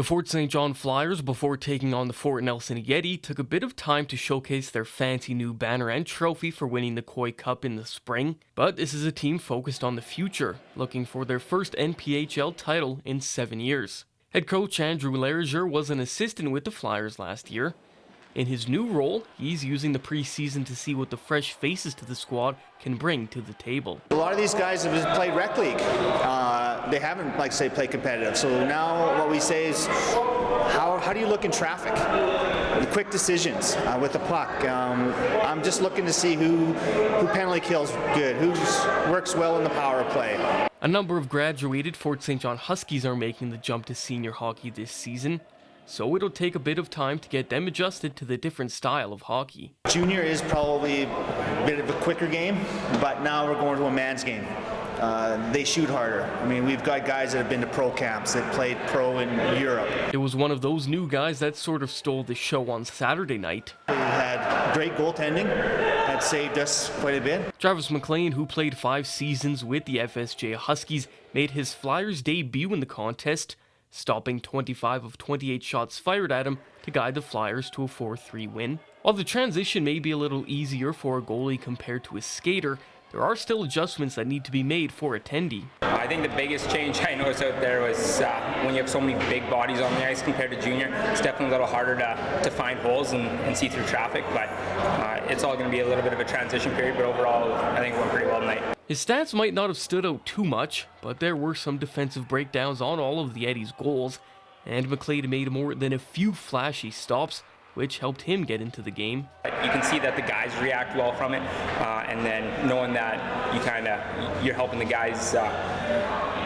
The Fort St. John Flyers, before taking on the Fort Nelson Yeti, took a bit of time to showcase their fancy new banner and trophy for winning the Koi Cup in the spring. But this is a team focused on the future, looking for their first NPHL title in 7 years. Head coach Andrew Larriger was an assistant with the Flyers last year. In his new role, he's using the preseason to see what the fresh faces to the squad can bring to the table. A lot of these guys have played rec league. They haven't, played competitive. So now what we say is, how do you look in traffic? Quick decisions with the puck. I'm just looking to see who penalty kills good, who works well in the power play. A number of graduated Fort St. John Huskies are making the jump to senior hockey this season, so it'll take a bit of time to get them adjusted to the different style of hockey. Junior is probably a bit of a quicker game, but now we're going to a man's game. They shoot harder. I mean, we've got guys that have been to pro camps, that played pro in Europe. It was one of those new guys that sort of stole the show on Saturday night. We had great goaltending that saved us quite a bit. Travis McLean, who played 5 seasons with the FSJ Huskies, made his Flyers debut in the contest, stopping 25 of 28 shots fired at him to guide the Flyers to a 4-3 win. While the transition may be a little easier for a goalie compared to a skater, there are still adjustments that need to be made for attendee. I think the biggest change I noticed out there was when you have so many big bodies on the ice compared to junior, it's definitely a little harder to find holes and see through traffic, but it's all going to be a little bit of a transition period, but overall I think it went pretty well tonight. His stats might not have stood out too much, but there were some defensive breakdowns on all of the Yeti's goals, and McLean made more than a few flashy stops, which helped him get into the game. You can see that the guys react well from it, and then knowing that you're helping the guys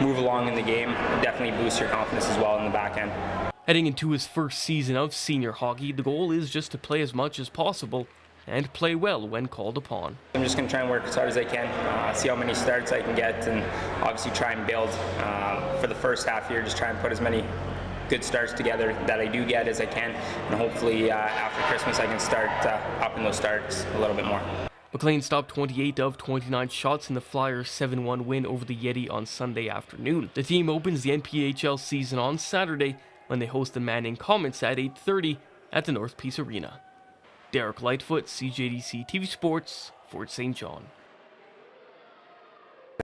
move along in the game definitely boosts your confidence as well in the back end. Heading into his first season of senior hockey, the goal is just to play as much as possible and play well when called upon. I'm just going to try and work as hard as I can, see how many starts I can get, and obviously try and build for the first half year, just try and put as many good starts together that I do get as I can, and hopefully after Christmas I can start upping those starts a little bit more. McLean stopped 28 of 29 shots in the Flyers' 7-1 win over the Yeti on Sunday afternoon. The team opens the NPHL season on Saturday when they host the Manning Comets at 8:30 at the North Peace Arena. Derrick Lightfoot, CJDC-TV Sports, Fort St. John.